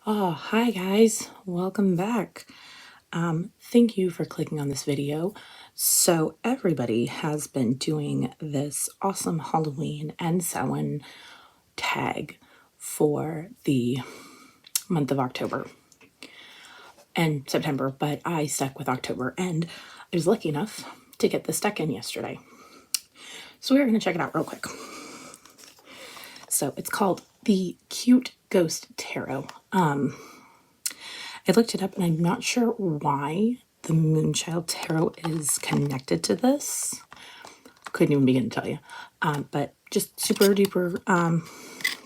Oh, hi guys, welcome back. Thank you for clicking on this video. So everybody has been doing this awesome Halloween and Samhain tag for the month of October and September, but I stuck with October and I was lucky enough to get this deck in yesterday. So we're going to check it out real quick. So it's called the Cute Ghost Tarot. I looked it up and I'm not sure why the Moonchild Tarot is connected to this. Couldn't even begin to tell you. But just super duper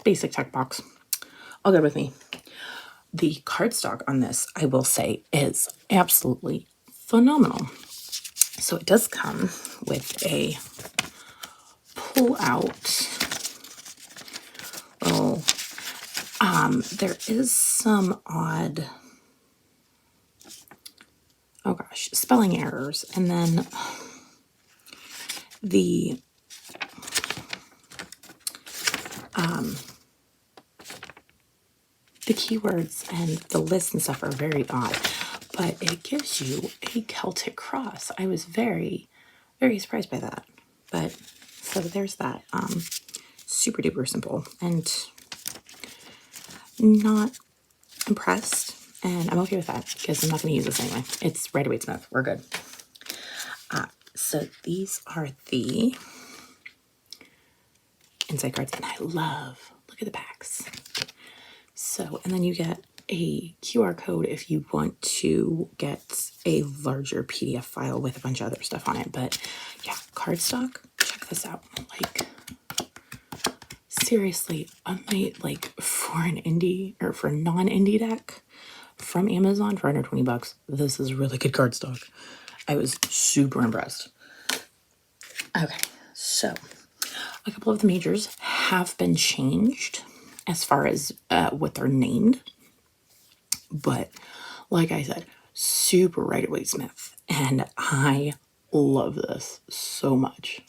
basic tech box. All good with me. The cardstock on this, I will say, is absolutely phenomenal. So it does come with a pull out. There is some odd, oh gosh, spelling errors. And then the keywords and the lists and stuff are very odd, but it gives you a Celtic cross. I was very, very surprised by that. But so there's that. Super duper simple and not impressed. And I'm okay with that because I'm not going to use this anyway. It's Rider-Waite-Smith. We're good. So these are the inside cards, and I love, look at the backs. So, and then you get a QR code if you want to get a larger PDF file with a bunch of other stuff on it. But yeah, cardstock, check this out. Like, seriously, I made like for an indie or for a non-indie deck from Amazon for under 20 bucks. This is really good cardstock. I was super impressed. Okay, so a couple of the majors have been changed as far as what they're named. But like I said, super Rider-Waite-Smith. And I love this so much.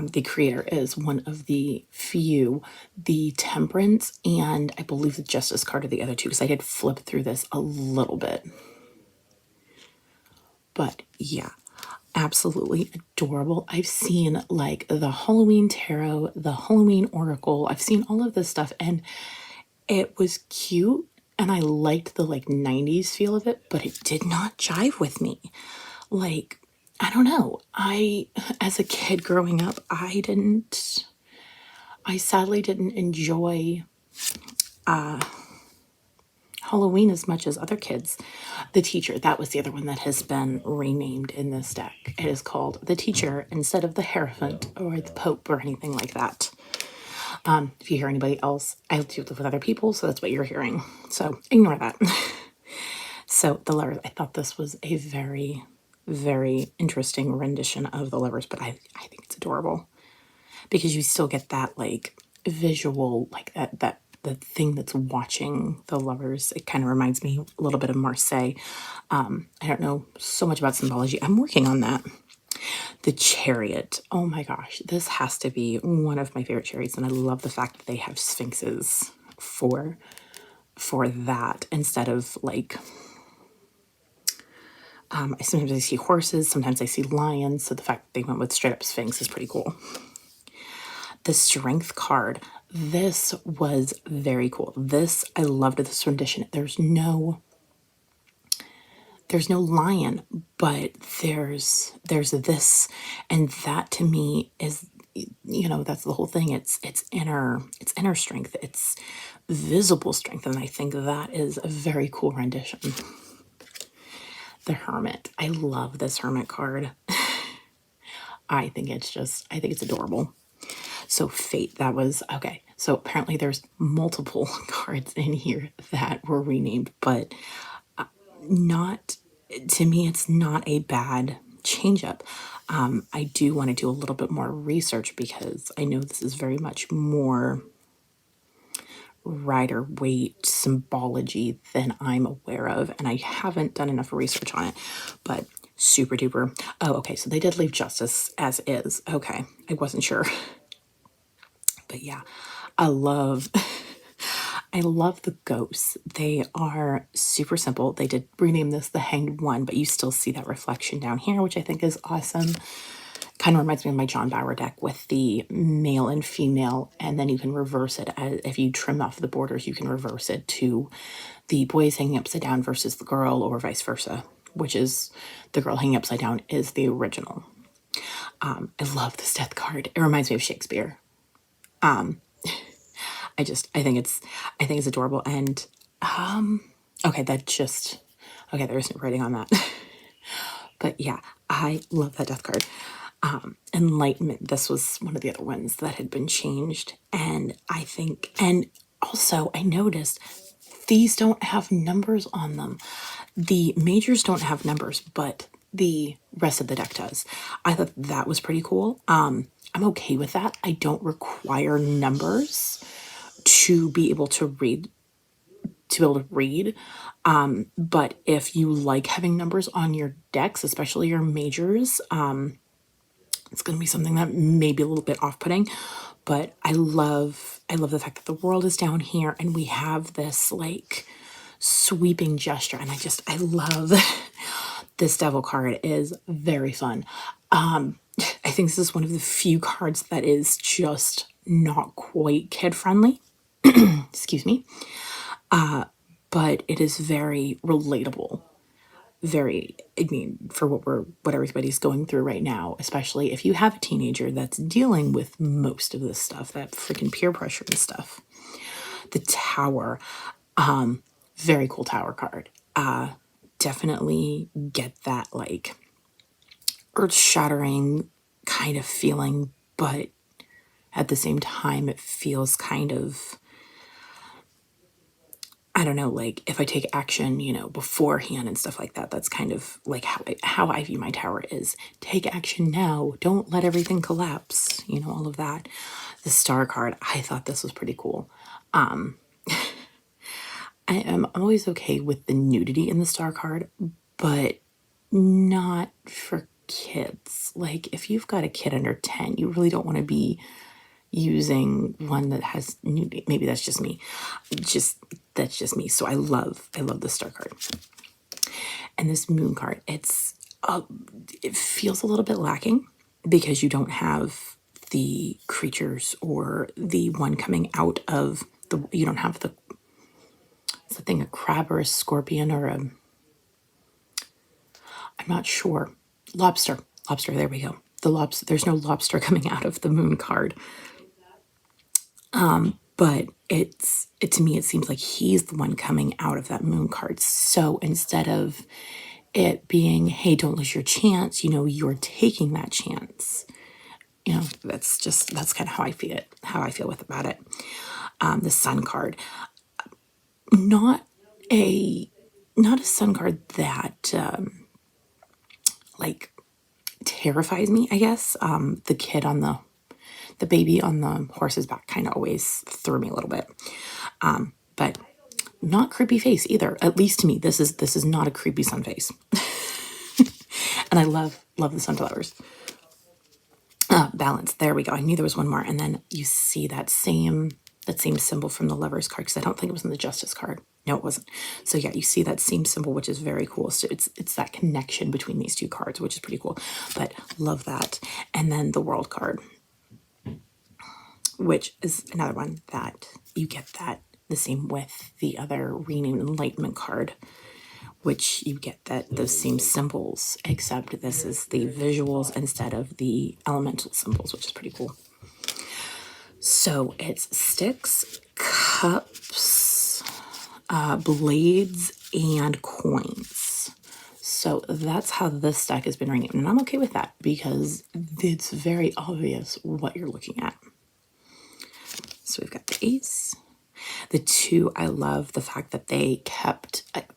The creator is one of the few. The Temperance and I believe the Justice card are the other two, because I did flip through this a little bit. But yeah, absolutely adorable. I've seen like the Halloween Tarot, the Halloween Oracle. I've seen all of this stuff and it was cute and I liked the like 90s feel of it, but it did not jive with me. Like, I don't know. As a kid growing up, I sadly didn't enjoy Halloween as much as other kids. The Teacher, that was the other one that has been renamed in this deck. It is called The Teacher instead of the Hierophant or the Pope or anything like that. If you hear anybody else, I do live with other people, so that's what you're hearing. So ignore that. So the Lovers, I thought this was a very, very interesting rendition of the Lovers, but I think it's adorable because you still get that like visual, like that the thing that's watching the Lovers. It kind of reminds me a little bit of Marseille. I don't know so much about symbology. I'm working on that. The Chariot. Oh my gosh, this has to be one of my favorite chariots, and I love the fact that they have sphinxes for that instead of like sometimes I see horses, sometimes I see lions, so the fact that they went with straight up sphinx is pretty cool. The Strength card. This was very cool. This, I loved this rendition. There's no lion, but there's this, and that to me is, you know, that's the whole thing. It's inner strength. It's visible strength, and I think that is a very cool rendition. The Hermit. I love this Hermit card. I think it's adorable. So Fate, that was okay. So apparently there's multiple cards in here that were renamed, but not, to me, it's not a bad change up. I do want to do a little bit more research because I know this is very much more Rider-Waite symbology than I'm aware of, and I haven't done enough research on it, but super duper. Oh, okay, so they did leave Justice as is. Okay, I wasn't sure. But yeah, I love I love the ghosts. They are super simple. They did rename this the Hanged One, but you still see that reflection down here, which I think is awesome. Kind of reminds me of my John Bauer deck with the male and female, and then you can reverse it. If you trim off the borders, you can reverse it to the boys hanging upside down versus the girl, or vice versa, which is the girl hanging upside down is the original. I love this death card. It reminds me of Shakespeare. I think it's adorable. And okay, there's no writing on that. But yeah, I love that death card. Enlightenment, this was one of the other ones that had been changed. And also I noticed these don't have numbers on them. The majors don't have numbers, but the rest of the deck does. I thought that was pretty cool. I'm okay with that. I don't require numbers to be able to read. But if you like having numbers on your decks, especially your majors, it's going to be something that may be a little bit off-putting. But I love the fact that the world is down here and we have this like sweeping gesture, and I love this devil card. Is very fun. I think this is one of the few cards that is just not quite kid friendly. Excuse me. But it is very relatable. For what everybody's going through right now, especially if you have a teenager that's dealing with most of this stuff, that freaking peer pressure and stuff. The Tower, very cool Tower card. Definitely get that like earth-shattering kind of feeling, but at the same time it feels kind of, I don't know, like if I take action, beforehand and stuff like that, that's kind of like how I view my tower is take action now. Don't let everything collapse, all of that. The Star card, I thought this was pretty cool. I am always okay with the nudity in the Star card, but not for kids. Like if you've got a kid under 10, you really don't want to be using one that has nudity. Maybe that's just me. That's just me. So I love the Star card. And this Moon card, it feels a little bit lacking because you don't have the creatures or the one coming out of you don't have what's the thing, a crab or a scorpion or I'm not sure. Lobster, there we go. There's no lobster coming out of the Moon card. But to me, it seems like he's the one coming out of that Moon card. So instead of it being, hey, don't lose your chance, you're taking that chance. That's kind of how I feel about it. The Sun card, not a Sun card that, like terrifies me, I guess. The baby on the horse's back kind of always threw me a little bit. But not creepy face either. At least to me, this is not a creepy sun face. And I love the sunflowers. Balance. There we go. I knew there was one more. And then you see that same symbol from the Lovers card, because I don't think it was in the Justice card. No, it wasn't. So yeah, you see that same symbol, which is very cool. So it's that connection between these two cards, which is pretty cool. But love that. And then the World card, which is another one that you get that the same with the other renamed Enlightenment card, which you get those same symbols, except this is the visuals instead of the elemental symbols, which is pretty cool. So it's sticks, cups, blades, and coins. So that's how this deck has been renamed, and I'm okay with that because it's very obvious what you're looking at. So we've got the Ace. The 2, I love the fact that they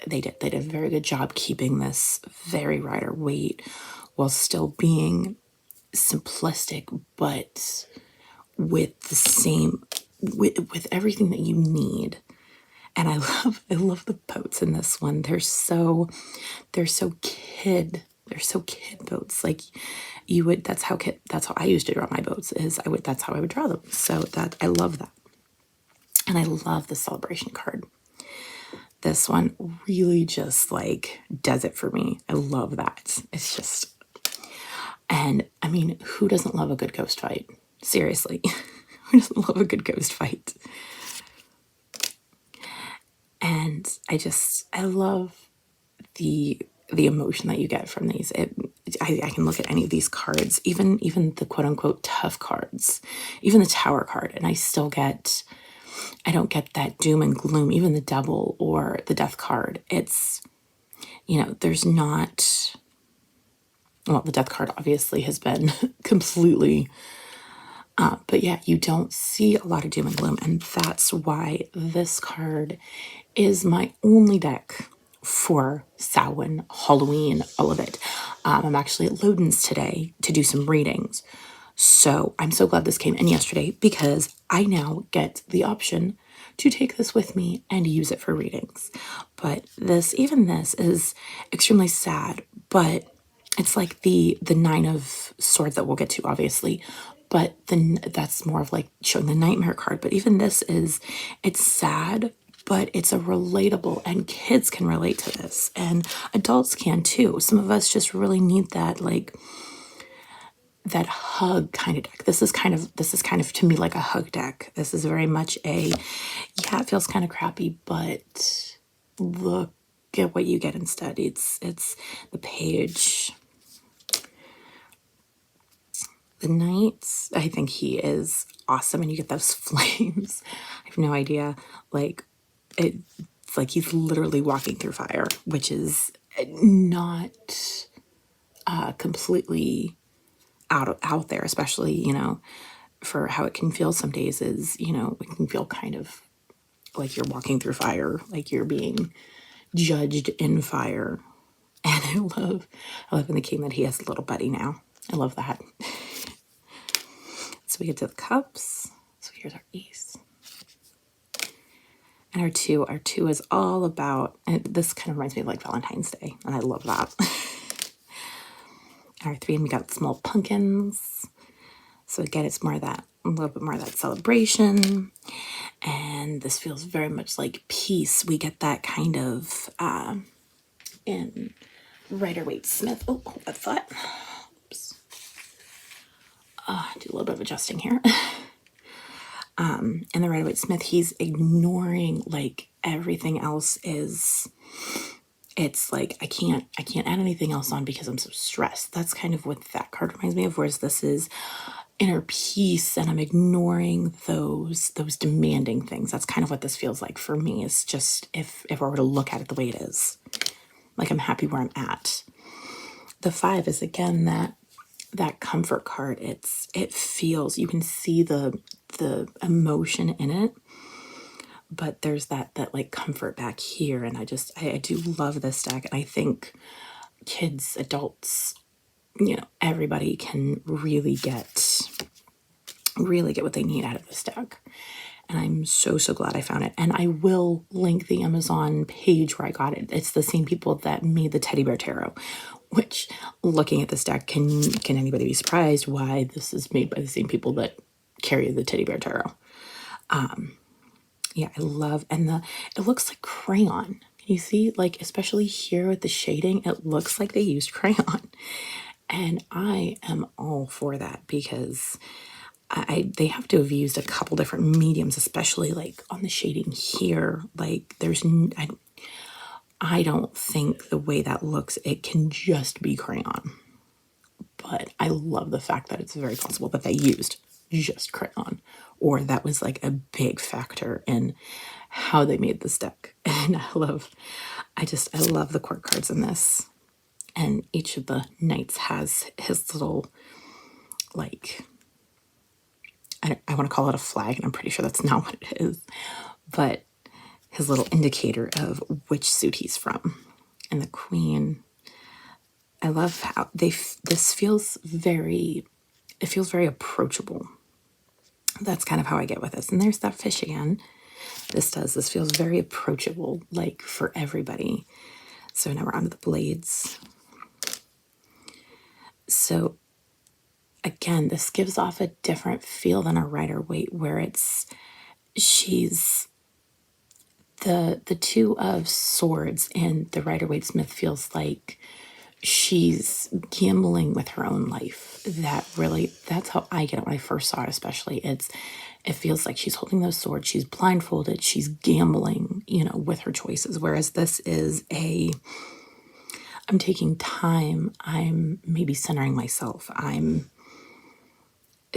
did a very good job keeping this very Rider Waite while still being simplistic, but with the same, with everything that you need. And I love the boats in this one. They're so kid boats. Like that's how I used to draw my boats. That's how I would draw them. So that I love that. And I love the celebration card. This one really just like does it for me. I love that. It's just, and I mean, who doesn't love a good ghost fight? Seriously, who doesn't love a good ghost fight? And I love the emotion that you get from these. I can look at any of these cards, even the quote unquote tough cards, even the Tower card, and I don't get that doom and gloom. Even the Devil or the Death card, it's, there's not, well, the Death card obviously has been completely, but yeah, you don't see a lot of doom and gloom, and that's why this card is my only deck for Samhain, Halloween, all of it. I'm actually at Loden's today to do some readings. So I'm so glad this came in yesterday, because I now get the option to take this with me and use it for readings. But even this is extremely sad, but it's like the Nine of Swords that we'll get to, obviously. But then that's more of like showing the Nightmare card. But even this it's sad, but it's a relatable, and kids can relate to this, and adults can too. Some of us just really need that, like, that hug kind of deck. This is kind of to me like a hug deck. This is very much it feels kind of crappy, but look at what you get instead. It's the Page, the Knights. I think he is awesome, and you get those flames. I have no idea, like, it's like he's literally walking through fire, which is not completely out there, especially, for how it can feel some days is, it can feel kind of like you're walking through fire, like you're being judged in fire. And I love in the king that he has a little buddy now. I love that. So we get to the cups. So here's our ace. And our two is all about, and this kind of reminds me of like Valentine's Day, and I love that. Our three, and we got small pumpkins. So again, it's more that, a little bit more of that celebration. And this feels very much like peace. We get that kind of in Rider-Waite-Smith. Oh, hold that thought. Oops. Do a little bit of adjusting here. And the Rider-Waite-Smith, he's ignoring, like, everything else is, it's like, I can't add anything else on because I'm so stressed. That's kind of what that card reminds me of, whereas this is inner peace, and I'm ignoring those demanding things. That's kind of what this feels like for me. Is just, if I were to look at it the way it is, like, I'm happy where I'm at. The 5 is again that comfort card. It feels, you can see the emotion in it, but there's that like comfort back here. And I do love this deck, and I think kids, adults, everybody can really get what they need out of this deck. And I'm so glad I found it. And I will link the Amazon page where I got it. It's the same people that made the Teddy Bear Tarot, which, looking at this deck, can anybody be surprised why this is made by the same people that carry the Teddy Bear Tarot? Yeah, I love, and it looks like crayon. Can you see, like, especially here with the shading, it looks like they used crayon. And I am all for that, because they have to have used a couple different mediums, especially like on the shading here. Like, I don't think the way that looks, it can just be crayon. But I love the fact that it's very possible that they used just crayon, or that was like a big factor in how they made this deck. And I love the court cards in this. And each of the knights has his little, like, I want to call it a flag, and I'm pretty sure that's not what it is, but his little indicator of which suit he's from. And the queen, I love how this feels very approachable. That's kind of how I get with this. And there's that fish again. This feels very approachable, like, for everybody. So now we're on to the blades. So again, this gives off a different feel than a Rider-Waite, where it's she's the Two of Swords in the Rider-Waite-Smith feels like she's gambling with her own life. That's how I get it when I first saw it, especially. It feels like she's holding those swords, she's blindfolded, she's gambling, with her choices. Whereas this is I'm taking time, I'm maybe centering myself, I'm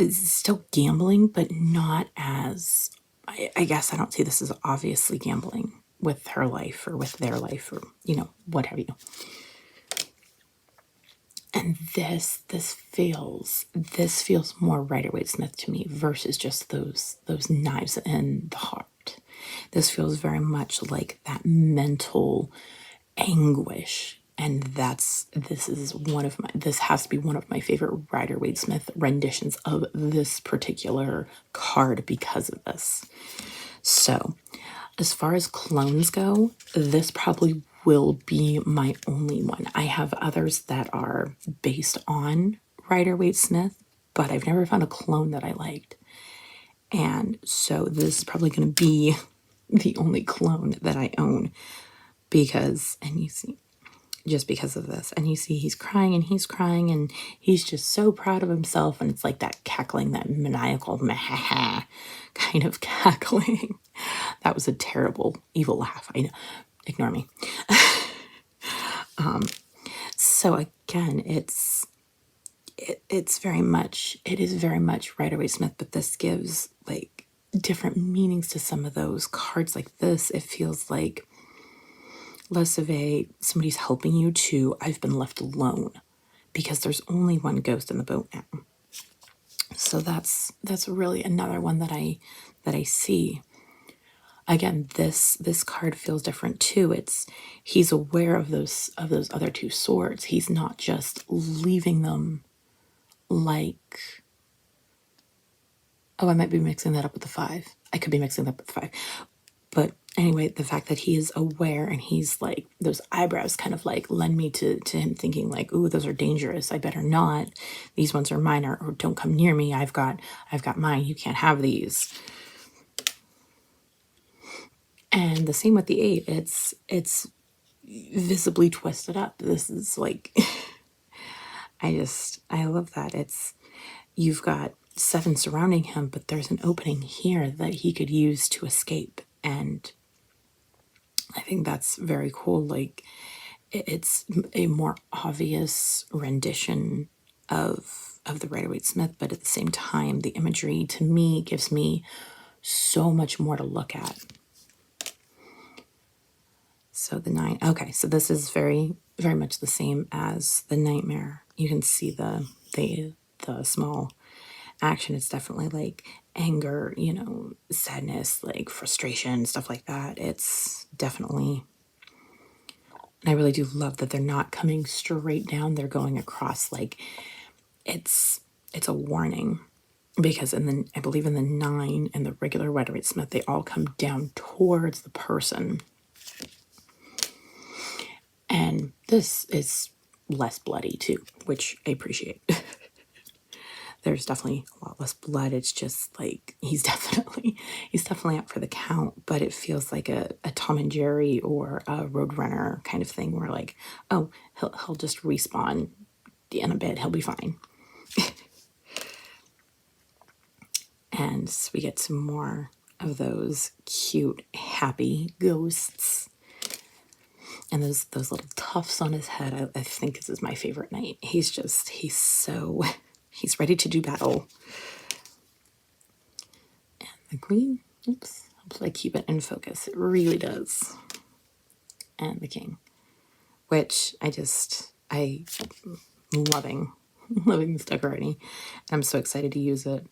still gambling, but not as, I guess I don't see this as obviously gambling with her life or with their life or, what have you. And this feels more Rider-Waite-Smith to me versus just those knives in the heart. This feels very much like that mental anguish, and this has to be one of my favorite Rider-Waite-Smith renditions of this particular card because of this. So, as far as clones go, this probably will be my only one. I have others that are based on Rider-Waite-Smith, but I've never found a clone that I liked. And so this is probably going to be the only clone that I own because of this. And you see he's crying and he's just so proud of himself. And it's like that cackling, that maniacal kind of cackling. That was a terrible, evil laugh. I know. Ignore me. So again, it is very much Rider-Waite-Smith, but this gives like different meanings to some of those cards. Like this, it feels like less of somebody's helping you to I've been left alone because there's only one ghost in the boat now. So that's really another one that I see. Again, this card feels different too. He's aware of those other two swords. He's not just leaving them like, oh, I might be mixing that up with the 5. I could be mixing that up with the 5. But anyway, the fact that he is aware and he's like, those eyebrows kind of like lend me to him thinking like, ooh, those are dangerous. I better not. These ones are mine, or don't come near me. I've got mine. You can't have these. And the same with the 8. It's visibly twisted up. This is like, I love that. You've got 7 surrounding him, but there's an opening here that he could use to escape. And I think that's very cool. Like, it's a more obvious rendition of the Rider-Waite-Smith, but at the same time, the imagery to me gives me so much more to look at. So the 9, okay, so this is very, very much the same as the Nightmare. You can see the small action. It's definitely like anger, sadness, like frustration, stuff like that. It's definitely, and I really do love that they're not coming straight down. They're going across, like it's a warning, because I believe in the 9 and the regular Rider-Waite-Smith, they all come down towards the person. And this is less bloody too, which I appreciate. There's definitely a lot less blood. It's just like he's definitely out for the count, but it feels like a Tom and Jerry or a Roadrunner kind of thing where like, oh, he'll just respawn in a bit, he'll be fine. And we get some more of those cute, happy ghosts. And those little tufts on his head, I think this is my favorite knight. He's ready to do battle. And the Queen, oops, hopefully I keep it in focus. It really does. And the King, which I'm loving this deck already. I'm so excited to use it.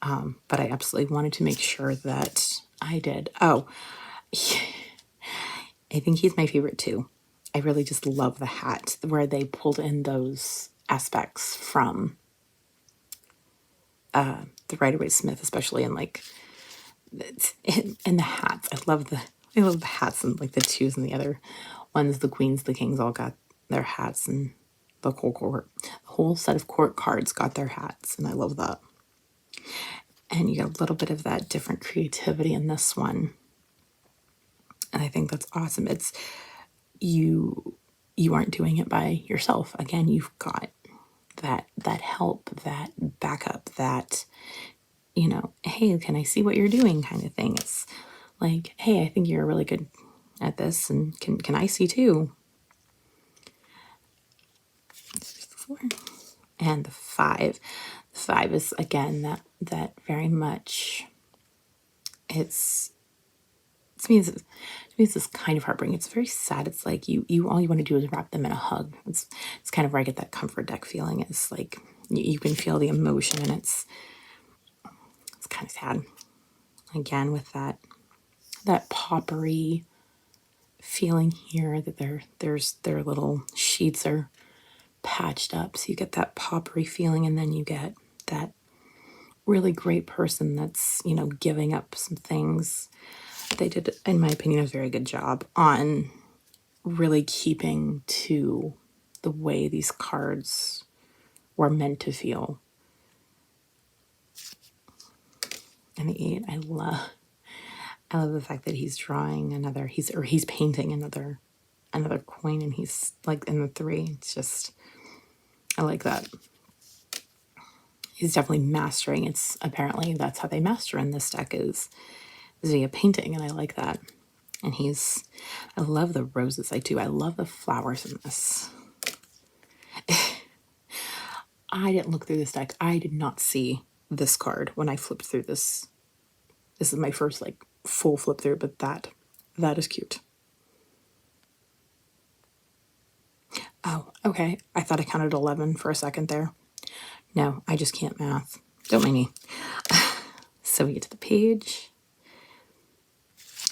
But I absolutely wanted to make sure that I did. Oh, I think he's my favorite too. I really just love the hat where they pulled in those aspects from the Rider-Waite-Smith, especially in like in the hats. I love the hats and like the 2s and the other ones. The Queens, the Kings all got their hats, and the whole set of court cards got their hats, and I love that. And you get a little bit of that different creativity in this one. And I think that's awesome. It's you aren't doing it by yourself. Again, you've got that help, that backup, that, you know, hey, can I see what you're doing kind of thing. It's like, hey, I think you're really good at this, and can I see too? And the 5. The 5 is again that very much, it's to me, it's this kind of heartbreaking. It's very sad. It's like you all you want to do is wrap them in a hug. It's kind of where I get that comfort deck feeling. It's like you can feel the emotion, and it's kind of sad. Again, with that poppery feeling here, that their little sheets are patched up, so you get that poppery feeling, and then you get that really great person that's, you know, giving up some things. They did, in my opinion, a very good job on really keeping to the way these cards were meant to feel. And the 8, I love the fact that he's drawing another, he's painting another coin, and he's like in the 3. It's just, I like that. He's definitely mastering. It's apparently that's how they master in this deck is via painting, and I like that. And I love the roses. I do. I love the flowers in this. I didn't look through this deck. I did not see this card when I flipped through this. This is my first like full flip through, but that is cute. Oh, okay. I thought I counted 11 for a second there. No, I just can't math. Don't mind me. So we get to the page.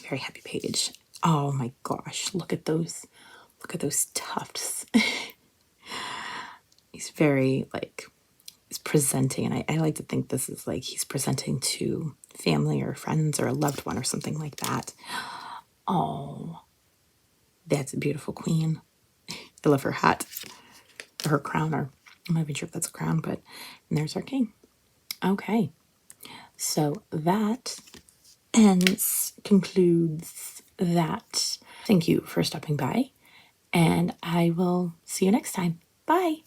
Very happy page. Oh my gosh, look at those tufts. He's very like, he's presenting, and I like to think this is like he's presenting to family or friends or a loved one or something like that. Oh, that's a beautiful queen. I love her hat, or her crown, or I'm not even sure if that's a crown, but and there's our king. Okay, so that concludes that. Thank you for stopping by, and I will see you next time. Bye.